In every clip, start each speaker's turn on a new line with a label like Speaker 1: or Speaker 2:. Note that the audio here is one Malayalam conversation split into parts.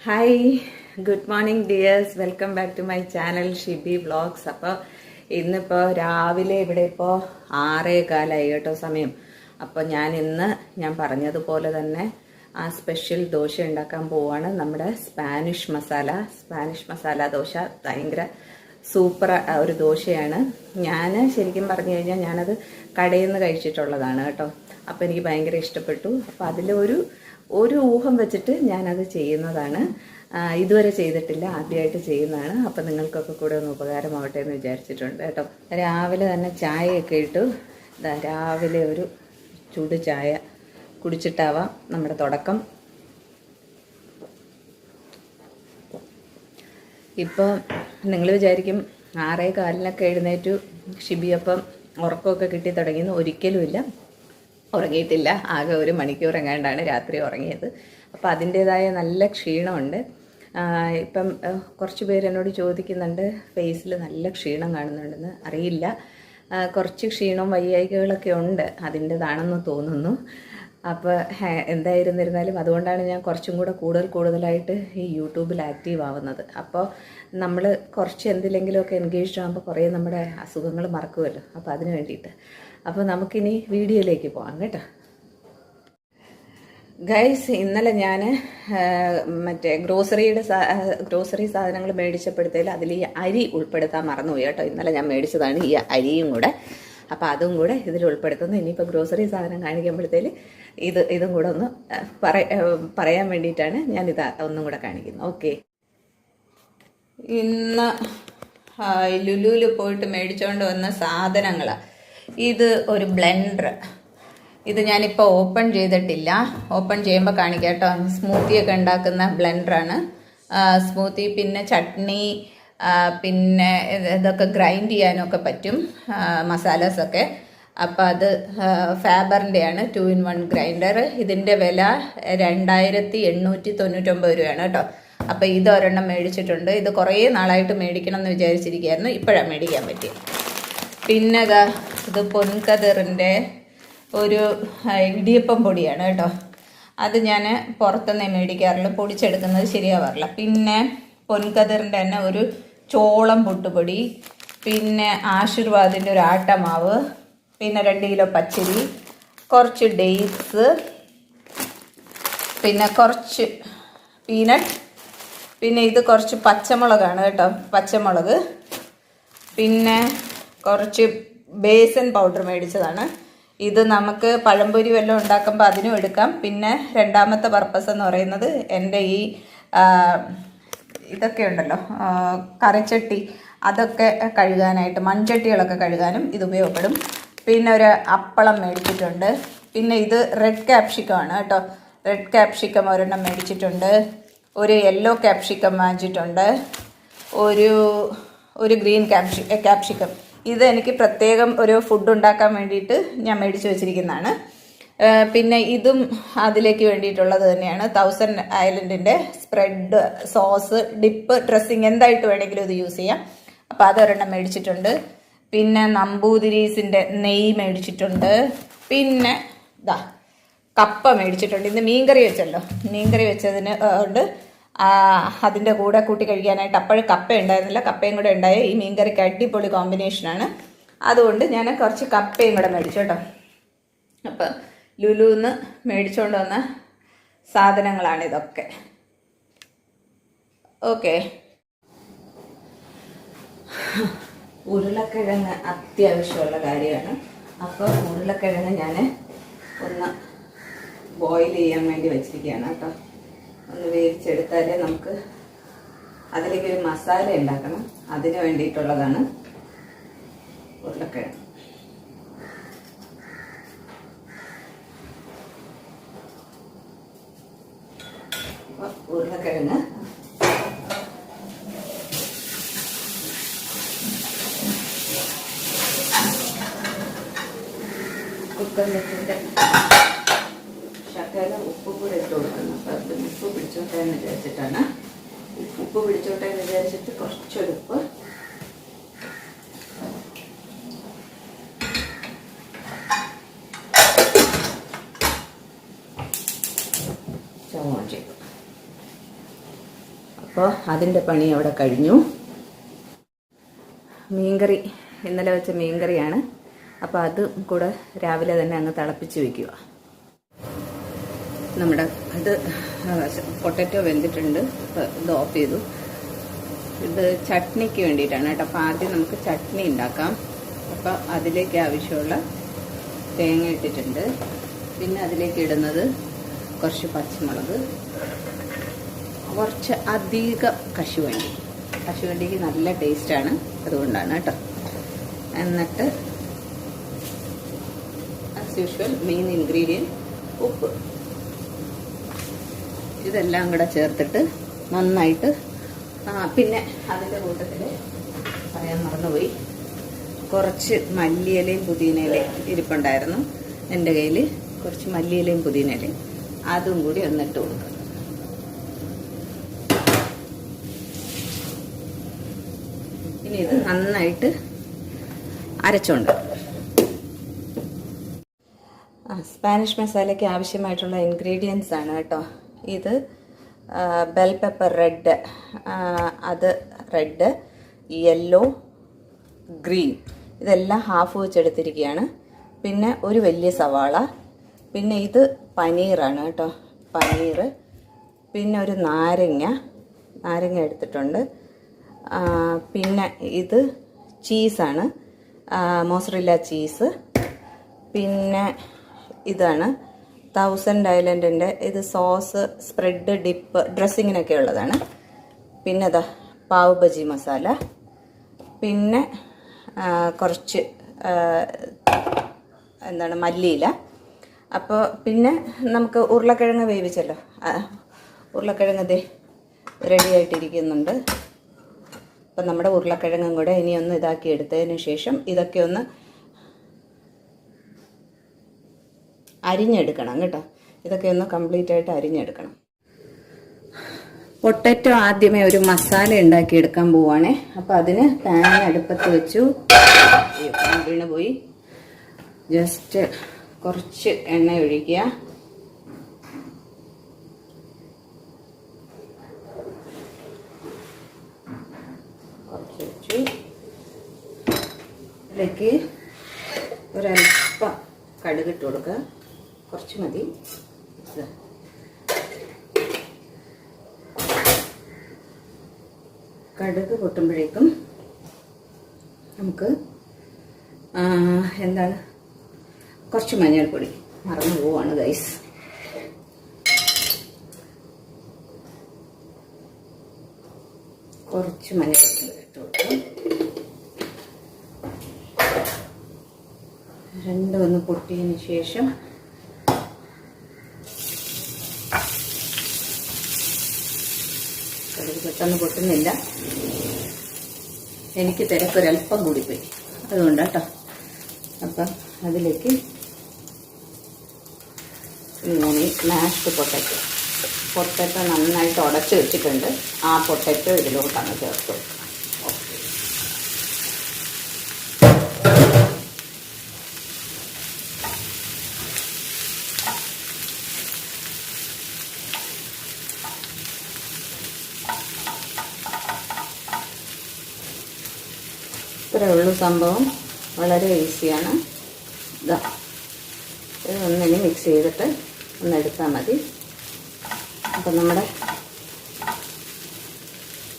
Speaker 1: Hi, good morning dears. Welcome back to my channel Shibi vlogs. അപ്പോൾ ഇന്നിപ്പോൾ രാവിലെ ഇവിടെ ഇപ്പോൾ 6:15 കേട്ടോ സമയം. അപ്പോൾ ഞാൻ പറഞ്ഞതുപോലെ തന്നെ ആ സ്പെഷ്യൽ ദോശ ഉണ്ടാക്കാൻ പോവാണ്. നമ്മുടെ സ്പാനിഷ് മസാല ദോശ ഭയങ്കര സൂപ്പർ ഒരു ദോശയാണ്. ഞാൻ ശരിക്കും പറഞ്ഞു കഴിഞ്ഞാൽ ഞാനത് കടയിൽ നിന്ന് കഴിച്ചിട്ടുള്ളതാണ് കേട്ടോ. അപ്പോൾ എനിക്ക് ഭയങ്കര ഇഷ്ടപ്പെട്ടു. അപ്പോൾ അതിലൊരു ഊഹം വെച്ചിട്ട് ഞാനത് ചെയ്യുന്നതാണ്. ഇതുവരെ ചെയ്തിട്ടില്ല, ആദ്യമായിട്ട് ചെയ്യുന്നതാണ്. അപ്പം നിങ്ങൾക്കൊക്കെ കൂടെ ഒന്ന് ഉപകാരമാവട്ടെ എന്ന് വിചാരിച്ചിട്ടുണ്ട് കേട്ടോ. രാവിലെ തന്നെ ചായയൊക്കെ ഇട്ടു. രാവിലെ ഒരു ചൂട് ചായ കുടിച്ചിട്ടാവാം നമ്മുടെ തുടക്കം. ഇപ്പോൾ നിങ്ങൾ വിചാരിക്കും 6:15 എഴുന്നേറ്റു ഷിബിയപ്പം ഉറക്കമൊക്കെ കിട്ടി തുടങ്ങിയെന്ന്. ഒരിക്കലുമില്ല, ഉറങ്ങിയിട്ടില്ല. ആകെ 1 മണിക്കൂർ എങ്ങാണ്ടാണ് രാത്രി ഉറങ്ങിയത്. അപ്പോൾ അതിൻ്റേതായ നല്ല ക്ഷീണമുണ്ട്. ഇപ്പം കുറച്ച് പേര് എന്നോട് ചോദിക്കുന്നുണ്ട്, ഫേസിൽ നല്ല ക്ഷീണം കാണുന്നുണ്ടെന്ന്. അറിയില്ല, കുറച്ച് ക്ഷീണവും വയ്യായികകളൊക്കെ ഉണ്ട്, അതിൻ്റെതാണെന്ന് തോന്നുന്നു. അപ്പോൾ എന്തായിരുന്നിരുന്നാലും അതുകൊണ്ടാണ് ഞാൻ കുറച്ചും കൂടെ കൂടുതലായിട്ട് ഈ യൂട്യൂബിൽ ആക്റ്റീവ് ആവുന്നത്. അപ്പോൾ നമ്മൾ കുറച്ച് എന്തിലെങ്കിലുമൊക്കെ എൻഗേജ്ഡ് ആകുമ്പോൾ കുറേ നമ്മുടെ അസുഖങ്ങൾ മറക്കുമല്ലോ. അപ്പോൾ അതിന് വേണ്ടിയിട്ട്. അപ്പോൾ നമുക്കിനി വീഡിയോയിലേക്ക് പോകാം കേട്ടോ. ഗൈസ്, ഇന്നലെ ഞാൻ മറ്റേ ഗ്രോസറി സാധനങ്ങൾ മേടിച്ചപ്പോഴത്തേൽ അതിൽ ഈ അരി ഉൾപ്പെടുത്താൻ മറന്നുപോയി കേട്ടോ. ഇന്നലെ ഞാൻ മേടിച്ചതാണ് ഈ അരിയും കൂടെ. അപ്പോൾ അതും കൂടെ ഇതിൽ ഉൾപ്പെടുത്തുന്നു. ഇനിയിപ്പോൾ ഗ്രോസറി സാധനം കാണിക്കുമ്പോഴത്തേൽ ഇതും കൂടെ ഒന്ന് പറയാൻ വേണ്ടിയിട്ടാണ് ഞാനിത് ഒന്നും കൂടെ കാണിക്കുന്നത്. ഓക്കെ, ഇന്ന് ലുലുവിൽ പോയിട്ട് മേടിച്ചുകൊണ്ട് വന്ന സാധനങ്ങളാണ്. ഇത് ഒരു ബ്ലെൻഡർ. ഇത് ഞാനിപ്പോൾ ഓപ്പൺ ചെയ്തിട്ടില്ല, ഓപ്പൺ ചെയ്യുമ്പോൾ കാണിക്കാം കേട്ടോ. സ്മൂത്തിയൊക്കെ ഉണ്ടാക്കുന്ന ബ്ലെൻഡറാണ്. സ്മൂത്തി, പിന്നെ ചട്നി, പിന്നെ ഇതൊക്കെ ഗ്രൈൻഡ് ചെയ്യാനൊക്കെ പറ്റും, മസാലാസൊക്കെ. അപ്പോൾ അത് ഫാബറിൻ്റെയാണ് 2-in-1 ഗ്രൈൻഡർ. ഇതിൻ്റെ വില 2899 രൂപയാണ് കേട്ടോ. അപ്പോൾ ഇതൊരെണ്ണം മേടിച്ചിട്ടുണ്ട്. ഇത് കുറേ നാളായിട്ട് മേടിക്കണം എന്ന് വിചാരിച്ചിരിക്കുകയായിരുന്നു, ഇപ്പോഴാണ് മേടിക്കാൻ പറ്റിയത്. പിന്നെ ഇത് പൊൻകതിറിൻ്റെ ഒരു ഇടിയപ്പം പൊടിയാണ് കേട്ടോ. അത് ഞാൻ പുറത്തുനിന്നേ മേടിക്കാറുള്ളൂ, പൊടിച്ചെടുക്കുന്നത് ശരിയാവാറില്ല. പിന്നെ പൊൻകതിറിൻ്റെ തന്നെ ഒരു ചോളം പുട്ടുപൊടി, പിന്നെ ആശീർവാദിൻ്റെ ഒരു ആട്ടമാവ്, പിന്നെ 2 കിലോ പച്ചരി, കുറച്ച് ഡേറ്റ്സ്, പിന്നെ കുറച്ച് പീനട്ട്, പിന്നെ ഇത് കുറച്ച് പച്ചമുളകാണ് കേട്ടോ, പച്ചമുളക്, പിന്നെ കുറച്ച് ബേസൻ പൗഡർ മേടിച്ചതാണ്. ഇത് നമുക്ക് പഴംപൊരി വല്ലതും ഉണ്ടാക്കുമ്പോൾ അതിനും എടുക്കാം. പിന്നെ രണ്ടാമത്തെ പർപ്പസ് എന്ന് പറയുന്നത് എൻ്റെ ഈ ഇതൊക്കെ ഉണ്ടല്ലോ, കറിച്ചട്ടി, അതൊക്കെ കഴുകാനായിട്ട്, മൺചട്ടികളൊക്കെ കഴുകാനും ഇത് ഉപയോഗപ്പെടും. പിന്നെ ഒരു അപ്പളം മേടിച്ചിട്ടുണ്ട്. പിന്നെ ഇത് റെഡ് ക്യാപ്സിക്കമാണ് കേട്ടോ. റെഡ് ക്യാപ്സിക്കം ഒരെണ്ണം മേടിച്ചിട്ടുണ്ട്. ഒരു യെല്ലോ ക്യാപ്സിക്കം വാങ്ങിച്ചിട്ടുണ്ട്. ഒരു ഗ്രീൻ ക്യാപ്സിക്കം. ഇത് എനിക്ക് പ്രത്യേകം ഒരു ഫുഡ് ഉണ്ടാക്കാൻ വേണ്ടിയിട്ട് ഞാൻ മേടിച്ച് വെച്ചിരിക്കുന്നതാണ്. പിന്നെ ഇതും അതിലേക്ക് വേണ്ടിയിട്ടുള്ളത് തന്നെയാണ്. 1000 ഐലൻഡിൻ്റെ സ്പ്രെഡ്, സോസ്, ഡിപ്പ്, ഡ്രസ്സിങ്, എന്തായിട്ട് വേണമെങ്കിലും ഇത് യൂസ് ചെയ്യാം. അപ്പോൾ അതൊരെണ്ണം മേടിച്ചിട്ടുണ്ട്. പിന്നെ നമ്പൂതിരീസിൻ്റെ നെയ്യ് മേടിച്ചിട്ടുണ്ട്. പിന്നെ കപ്പ മേടിച്ചിട്ടുണ്ട്. ഇന്ന് മീൻകറി വെച്ചല്ലോ, മീൻകറി വെച്ചതിന് കൊണ്ട് അതിൻ്റെ കൂടെ കൂട്ടി കഴിക്കാനായിട്ട് അപ്പോഴും കപ്പ ഉണ്ടായിരുന്നില്ല, കപ്പയും കൂടെ ഉണ്ടായ ഈ മീൻകറിക്ക് അടിപൊളി കോമ്പിനേഷനാണ്. അതുകൊണ്ട് ഞാൻ കുറച്ച് കപ്പയും കൂടെ മേടിച്ചു കേട്ടോ. അപ്പം ലുലുന്ന് മേടിച്ചുകൊണ്ട് വന്ന സാധനങ്ങളാണ് ഇതൊക്കെ. ഓക്കെ, ഉരുളക്കിഴങ്ങ് അത്യാവശ്യമുള്ള കാര്യമാണ്. അപ്പോൾ ഉരുളക്കിഴങ്ങ് ഞാൻ ഒന്ന് ബോയിൽ ചെയ്യാൻ വേണ്ടി വെച്ചിരിക്കുകയാണ് കേട്ടോ. ഒന്ന് വേവിച്ചെടുത്താലേ നമുക്ക് അതിലേക്ക് ഒരു മസാല ഉണ്ടാക്കണം. അതിന് വേണ്ടിയിട്ടുള്ളതാണ് ഉരുളക്കിഴങ്ങ്. ഉരുളക്കിഴങ്ങ് കുക്കറിലിട്ടിട്ട് ശകലം ഉപ്പ് കൂടെ ഇട്ട് കൊടുക്കണം. അപ്പം ഉപ്പ് പിടിച്ചോട്ടെ എന്ന് വിചാരിച്ചിട്ടാണ്. ഉപ്പ് പിടിച്ചോട്ടെ എന്ന് വിചാരിച്ചിട്ട് കുറച്ചൊരുപ്പ്, ചുവ ചെയ്തു. അപ്പോൾ അതിൻ്റെ പണി അവിടെ കഴിഞ്ഞു. മീൻകറി ഇന്നലെ വെച്ച മീൻകറിയാണ്. അപ്പോൾ അതും കൂടെ രാവിലെ തന്നെ അങ്ങ് തിളപ്പിച്ച് വയ്ക്കുക. നമ്മുടെ അത് പൊട്ടറ്റോ വെന്തിട്ടുണ്ട്. ഇത് ഓഫ് ചെയ്തു. ഇത് ചട്നിക്ക് വേണ്ടിയിട്ടാണ് കേട്ടോ. അപ്പോൾ ആദ്യം നമുക്ക് ചട്നി ഉണ്ടാക്കാം. അപ്പോൾ അതിലേക്ക് ആവശ്യമുള്ള തേങ്ങ ഇട്ടിട്ടുണ്ട്. പിന്നെ അതിലേക്ക് ഇടുന്നത് കുറച്ച് പച്ചമുളക്, കുറച്ച് അധികം കശുവണ്ടി. കശുവണ്ടിക്ക് നല്ല ടേസ്റ്റാണ്, അതുകൊണ്ടാണ് കേട്ടോ. എന്നിട്ട് ആസ് യൂഷ്വൽ മെയിൻ ഇൻഗ്രീഡിയൻറ്റ് ഉപ്പ്. ഇതെല്ലാം കൂടെ ചേർത്തിട്ട് നന്നായിട്ട് പിന്നെ അതിൻ്റെ കൂട്ടത്തിൽ പറയാൻ മറന്നുപോയി, കുറച്ച് മല്ലിയിലയും പുതിനയിലയും ഇരിപ്പുണ്ടായിരുന്നു എൻ്റെ കയ്യിൽ. കുറച്ച് മല്ലിയിലയും പുതിനയിലയും അതും കൂടി ഒന്നിട്ട് കൊടുക്കുക. ഇനി ഇത് നന്നായിട്ട് അരച്ചുകൊണ്ട് സ്പാനിഷ് മസാലയ്ക്ക് ആവശ്യമായിട്ടുള്ള ഇൻഗ്രീഡിയൻസ് ആണ് കേട്ടോ. ഇത് ബെൽ പെപ്പർ റെഡ്, അത് റെഡ്, യെല്ലോ, ഗ്രീൻ, ഇതെല്ലാം ഹാഫ് വെച്ചെടുത്തിരിക്കുകയാണ്. പിന്നെ ഒരു വലിയ സവാള, പിന്നെ ഇത് പനീറാണ് കേട്ടോ, പനീർ. പിന്നെ ഒരു നാരങ്ങ എടുത്തിട്ടുണ്ട്. പിന്നെ ഇത് ചീസാണ്, മോസറല്ല ചീസ്. പിന്നെ ഇതാണ് 1000 ഐലൻഡിൻ്റെ ഇത് സോസ്, സ്പ്രെഡ്, ഡിപ്പ്, ഡ്രസ്സിങ്ങിനൊക്കെ ഉള്ളതാണ്. പിന്നെ അതാ പാവ് ബജി മസാല. പിന്നെ കുറച്ച് മല്ലിയില. അപ്പോൾ പിന്നെ നമുക്ക് ഉരുളക്കിഴങ്ങ് വേവിച്ചല്ലോ, ഉരുളക്കിഴങ്ങ് ദേ റെഡി ആയിട്ടിരിക്കുന്നുണ്ട്. അപ്പം നമ്മുടെ ഉരുളക്കിഴങ്ങും കൂടെ ഇനി ഒന്ന് ഇതാക്കി എടുത്തതിന് ശേഷം ഇതൊക്കെ ഒന്ന് അരിഞ്ഞെടുക്കണം കേട്ടോ. ഇതൊക്കെ ഒന്ന് കംപ്ലീറ്റ് ആയിട്ട് അരിഞ്ഞെടുക്കണം. പൊട്ടറ്റോ ആദ്യമേ ഒരു മസാല ഉണ്ടാക്കിയെടുക്കാൻ പോവുകയാണേ. അപ്പം അതിന് പാൻ അടുപ്പത്ത് വെച്ചു. വീണ് പോയി. ജസ്റ്റ് കുറച്ച് എണ്ണ ഒഴിക്കുക. കുറച്ച് വെച്ചു. ഇതിലേക്ക് ഒരല്പം കടുകിട്ട് കൊടുക്കുക. കുറച്ച് മതി. കടുക് പൊട്ടുമ്പോഴേക്കും നമുക്ക് കുറച്ച് മഞ്ഞൾപ്പൊടി, മറന്നു പോവാണ് ഗൈസ്. കുറച്ച് മഞ്ഞൾപ്പൊടി ഇട്ട് കൊടുക്കും. രണ്ടും ഒന്ന് പൊട്ടിയതിന് ശേഷം കടുക് പെട്ടെന്ന് പൊട്ടുന്നില്ല, എനിക്ക് തിരക്കൊരൽപ്പം കൂടിപ്പോയി, അതുകൊണ്ടാട്ടോ. അപ്പം അതിലേക്ക് ഇങ്ങനെ മാഷ്ഡ് പൊട്ടറ്റോ നന്നായിട്ട് ഉടച്ച് വെച്ചിട്ടുണ്ട്. ആ പൊട്ടറ്റോ ഇതിലോട്ടാണ് ചേർത്ത് വെക്കുക. ഇത്രയേ ഉള്ളൂ സംഭവം, വളരെ ഈസിയാണ്. ഇതാ ഇതൊന്നിനി മിക്സ് ചെയ്തിട്ട് ഒന്നെടുത്താൽ മതി. അപ്പം നമ്മുടെ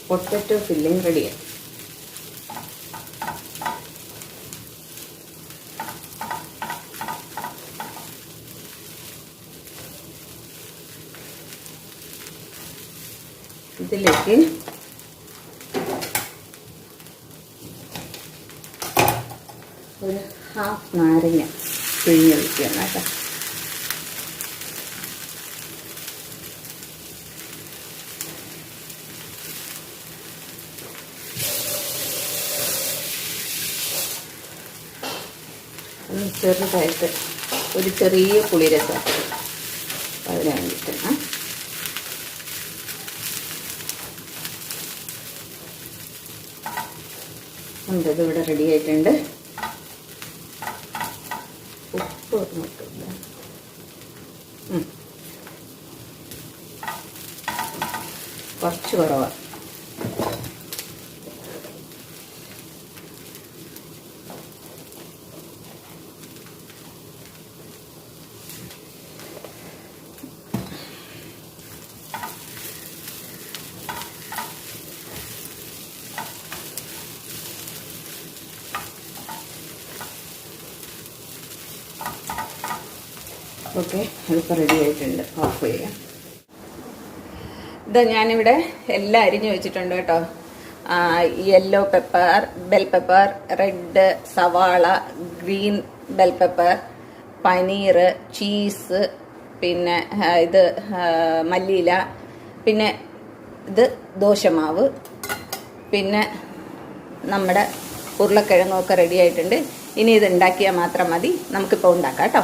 Speaker 1: പൊട്ടറ്റോ ഫില്ലിങ് റെഡിയായി. ഇതിലേക്ക് ഒരു ഹാഫ് നാരങ്ങ പിഴിഞ്ഞൊഴിക്കണം കേട്ടോ. ചെറുതായിട്ട് ഒരു ചെറിയ പുളിരസം അതിന് വേണ്ടിയിട്ടാണ്. ഇതിവിടെ റെഡി ആയിട്ടുണ്ട്. ഉപ്പ് നോക്കില്ല, കുറച്ച് കുറവാണ്. ഓക്കെ, അതിപ്പോൾ റെഡി ആയിട്ടുണ്ട്. ഓഫ് ചെയ്യാം. ഇത് ഞാനിവിടെ എല്ലാം അരിഞ്ഞു വെച്ചിട്ടുണ്ട് കേട്ടോ. Yellow pepper, bell pepper, red സവാള, green bell pepper, paneer, cheese, പിന്നെ ഇത് മല്ലിയില, പിന്നെ ഇത് ദോശമാവ്, പിന്നെ നമ്മുടെ ഉരുളക്കിഴങ്ങൊക്കെ റെഡി ആയിട്ടുണ്ട്. ഇനി ഇത് ഉണ്ടാക്കിയാൽ മാത്രം മതി. നമുക്കിപ്പോൾ ഉണ്ടാക്കാം കേട്ടോ.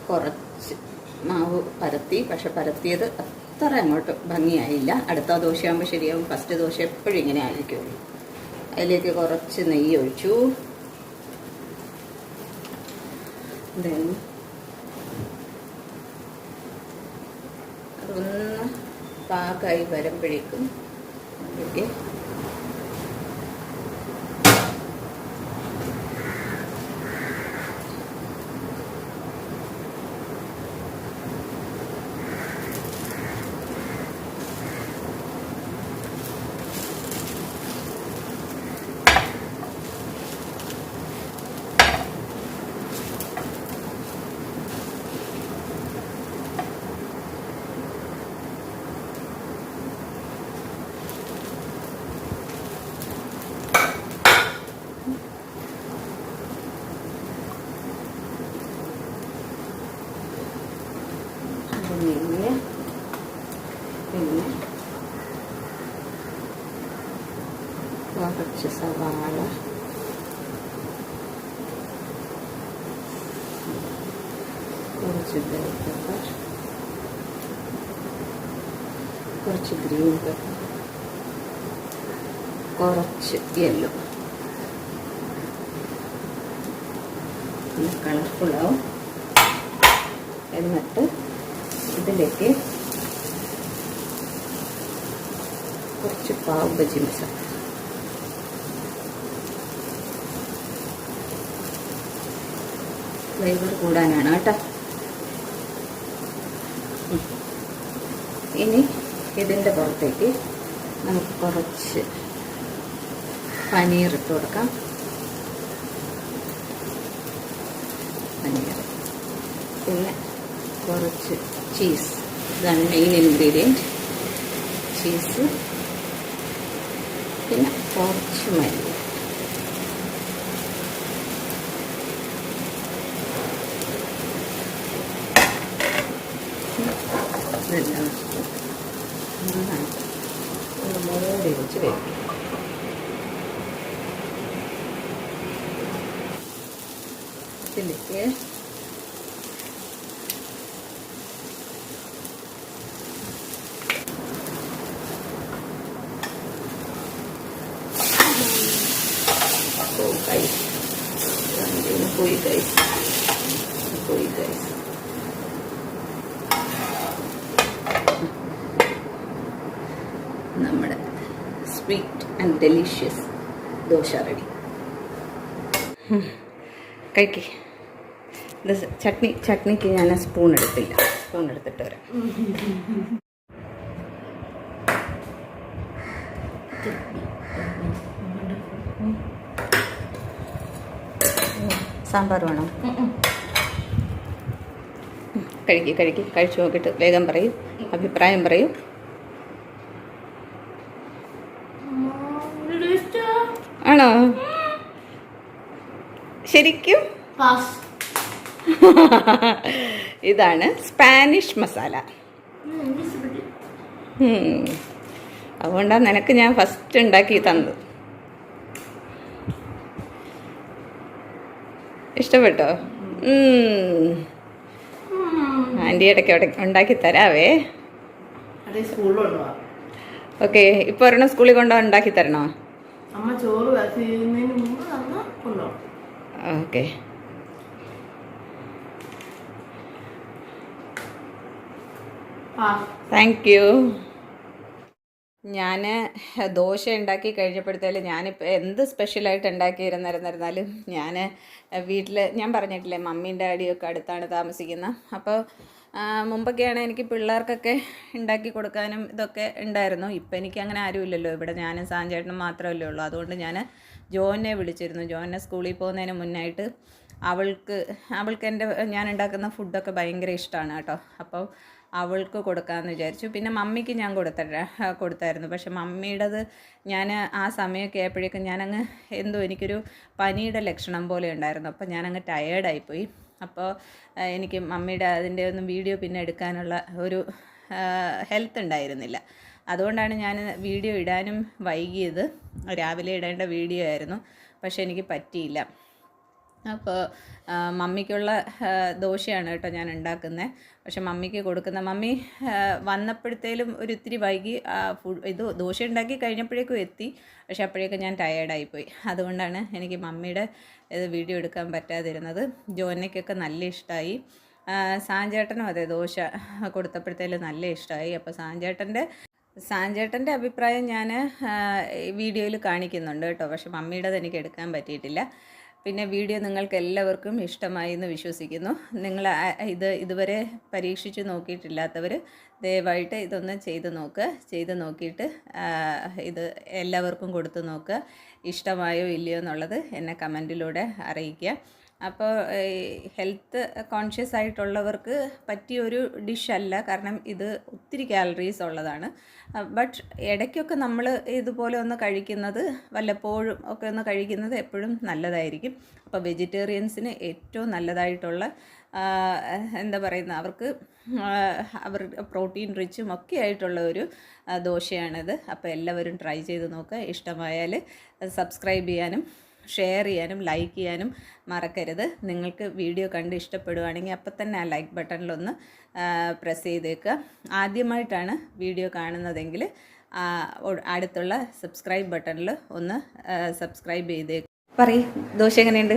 Speaker 1: കുറച്ച് മാവ് പരത്തി, പക്ഷെ പരത്തിയത് അത്ര അങ്ങോട്ട് ഭംഗിയായില്ല. അടുത്ത ദോശയാകുമ്പോൾ ശരിയാവും. ഫസ്റ്റ് ദോശ എപ്പോഴും ഇങ്ങനെ ആയിരിക്കുമല്ലോ. അതിലേക്ക് കുറച്ച് നെയ്യ് ഒഴിച്ചു. അതൊന്ന് പാകമായി വരുമ്പോഴേക്കും അതിലേക്ക് നെയ്യ്, പിന്നെ കുറച്ച് സവാള, കുറച്ച് ബെൽ പെപ്പർ, കുറച്ച് ഗ്രീൻ പെപ്പർ, കുറച്ച് യെല്ലോ, കളർഫുള്ളാവും. എന്നിട്ട് ഇതിലേക്ക് കുറച്ച് പാവ് ബജി മസാല, ഫ്ലേവർ കൂടാനാണ് കേട്ടോ. ഇനി ഇതിൻ്റെ പുറത്തേക്ക് നമുക്ക് കുറച്ച് പനീർ ഇട്ട് കൊടുക്കാം. പനീർ, പിന്നെ കുറച്ച് ചീസ്. ഇതാണ് മെയിൻ ഇൻഗ്രീഡിയൻറ്റ്, ചീസ്. പിന്നെ കുറച്ച് മല്ലി. ഇതെല്ലാം നന്നായിട്ട് ഒന്ന് മൂടി വെച്ച് വയ്ക്കും. ഇതിലേക്ക് പോയി ഗൈസ് നമ്മുടെ sweet and delicious dosa ready. കഴിക്കേ. ഇത് ചട്നിക്ക് ഞാൻ സ്പൂൺ എടുത്തില്ല. സ്പൂൺ എടുത്തിട്ട് വരാം. സാമ്പാർ വേണോ? കഴിച്ചു നോക്കിയിട്ട് വേഗം പറയൂ, അഭിപ്രായം പറയൂ. ആണോ? ശരിക്കും ഇതാണ് സ്പാനിഷ് മസാല. അതുകൊണ്ടാണ് നിനക്ക് ഞാൻ ഫസ്റ്റ് ഉണ്ടാക്കി തന്നത്. ഇഷ്ടപ്പെട്ടോ? ആൻറ്റി ഇടയ്ക്ക് ഉണ്ടാക്കി തരാവേ. ഓക്കെ, ഇപ്പൊ ഒരെണ്ണം സ്കൂളിൽ കൊണ്ടുപോകാൻ ഉണ്ടാക്കി തരണോ? ഓക്കെ. Thank you. ഞാൻ ദോശ ഉണ്ടാക്കി കഴിഞ്ഞപ്പോഴത്തേലും ഞാനിപ്പോൾ എന്ത് സ്പെഷ്യലായിട്ട് ഉണ്ടാക്കിയിരുന്നിരുന്നാലും ഞാൻ വീട്ടിൽ ഞാൻ പറഞ്ഞിട്ടില്ലേ മമ്മീൻ്റെ ഡാഡിയൊക്കെ അടുത്താണ് താമസിക്കുന്നത്. അപ്പോൾ മുമ്പൊക്കെയാണ് എനിക്ക് പിള്ളേർക്കൊക്കെ ഉണ്ടാക്കി കൊടുക്കാനും ഇതൊക്കെ ഉണ്ടായിരുന്നു. ഇപ്പം എനിക്ക് അങ്ങനെ ആരുമില്ലല്ലോ, ഇവിടെ ഞാനും സാഞ്ചേട്ടനും മാത്രമല്ലേ ഉള്ളൂ. അതുകൊണ്ട് ഞാൻ ജോനെ വിളിച്ചിരുന്നു. ജോനെ സ്കൂളിൽ പോകുന്നതിന് മുന്നായിട്ട് അവൾക്ക് ഞാൻ ഉണ്ടാക്കുന്ന ഫുഡൊക്കെ ഭയങ്കര ഇഷ്ടമാണ് കേട്ടോ. അപ്പോൾ അവൾക്ക് കൊടുക്കാമെന്ന് വിചാരിച്ചു. പിന്നെ മമ്മിക്ക് ഞാൻ കൊടുത്തായിരുന്നു. പക്ഷെ മമ്മിയുടേത് ഞാൻ ആ സമയമൊക്കെ ആയപ്പോഴേക്കും ഞാനങ്ങ് എനിക്കൊരു പനിയുടെ ലക്ഷണം പോലെ ഉണ്ടായിരുന്നു. അപ്പോൾ ഞാനങ്ങ് ടയേർഡായിപ്പോയി. അപ്പോൾ എനിക്ക് മമ്മിയുടെ അതിൻ്റെ ഒന്നും വീഡിയോ പിന്നെ എടുക്കാനുള്ള ഒരു ഹെൽത്ത് ഉണ്ടായിരുന്നില്ല. അതുകൊണ്ടാണ് ഞാൻ വീഡിയോ ഇടാനും വൈകിയത്. രാവിലെ ഇടേണ്ട വീഡിയോ ആയിരുന്നു, പക്ഷെ എനിക്ക് പറ്റിയില്ല. അപ്പോൾ മമ്മിക്കുള്ള ദോശയാണ് കേട്ടോ ഞാൻ ഉണ്ടാക്കുന്നത്. പക്ഷെ മമ്മിക്ക് കൊടുക്കുന്ന മമ്മി വന്നപ്പോഴത്തേലും ഒരു ഇത്തിരി വൈകി. ദോശ ഉണ്ടാക്കി കഴിഞ്ഞപ്പോഴേക്കും എത്തി. പക്ഷെ അപ്പോഴേക്കും ഞാൻ ടയേർഡായിപ്പോയി. അതുകൊണ്ടാണ് എനിക്ക് മമ്മിയുടെ വീഡിയോ എടുക്കാൻ പറ്റാതിരുന്നത്. ജോനയ്ക്കൊക്കെ നല്ല ഇഷ്ടമായി. സാഞ്ചേട്ടനും അതെ, ദോശ കൊടുത്തപ്പോഴത്തേലും നല്ല ഇഷ്ടമായി. അപ്പോൾ സാഞ്ചേട്ടൻ്റെ അഭിപ്രായം ഞാൻ വീഡിയോയിൽ കാണിക്കുന്നുണ്ട് കേട്ടോ. പക്ഷെ മമ്മിയുടേത് എനിക്ക് എടുക്കാൻ പറ്റിയിട്ടില്ല. പിന്നെ വീഡിയോ നിങ്ങൾക്ക് എല്ലാവർക്കും ഇഷ്ടമായി എന്ന് വിശ്വസിക്കുന്നു. നിങ്ങൾ ഇതുവരെ പരീക്ഷിച്ച് നോക്കിയിട്ടില്ലാത്തവർ ദയവായിട്ട് ഇതൊന്ന് ചെയ്ത് നോക്കിയിട്ട് ഇത് എല്ലാവർക്കും കൊടുത്തു നോക്കുക. ഇഷ്ടമായോ ഇല്ലയോ എന്നുള്ളത് എന്നെ കമൻറ്റിലൂടെ അറിയിക്കുക. അപ്പോൾ ഹെൽത്ത് കോൺഷ്യസ് ആയിട്ടുള്ളവർക്ക് പറ്റിയൊരു ഡിഷല്ല, കാരണം ഇത് ഒത്തിരി കാലറീസ് ഉള്ളതാണ്. ബട്ട് ഇടയ്ക്കൊക്കെ നമ്മൾ ഇതുപോലെ ഒന്ന് കഴിക്കുന്നത്, വല്ലപ്പോഴും ഒക്കെ ഒന്ന് കഴിക്കുന്നത് എപ്പോഴും നല്ലതായിരിക്കും. അപ്പോൾ വെജിറ്റേറിയൻസിന് ഏറ്റവും നല്ലതായിട്ടുള്ള എന്താ പറയുന്ന അവർ പ്രോട്ടീൻ റിച്ചും ഒക്കെ ആയിട്ടുള്ള ഒരു ദോശയാണിത്. അപ്പോൾ എല്ലാവരും ട്രൈ ചെയ്ത് നോക്കുക. ഇഷ്ടമായാൽ സബ്സ്ക്രൈബ് ചെയ്യാനും ഷെയർ ചെയ്യാനും ലൈക്ക് ചെയ്യാനും മറക്കരുത്. നിങ്ങൾക്ക് വീഡിയോ കണ്ട് ഇഷ്ടപ്പെടുവാണെങ്കിൽ അപ്പം തന്നെ ആ ലൈക്ക് ബട്ടണിലൊന്ന് പ്രസ് ചെയ്തേക്കുക. ആദ്യമായിട്ടാണ് വീഡിയോ കാണുന്നതെങ്കിൽ അടുത്തുള്ള സബ്സ്ക്രൈബ് ബട്ടണിൽ ഒന്ന് സബ്സ്ക്രൈബ് ചെയ്തേക്കുക. ദോശ എങ്ങനെയുണ്ട്?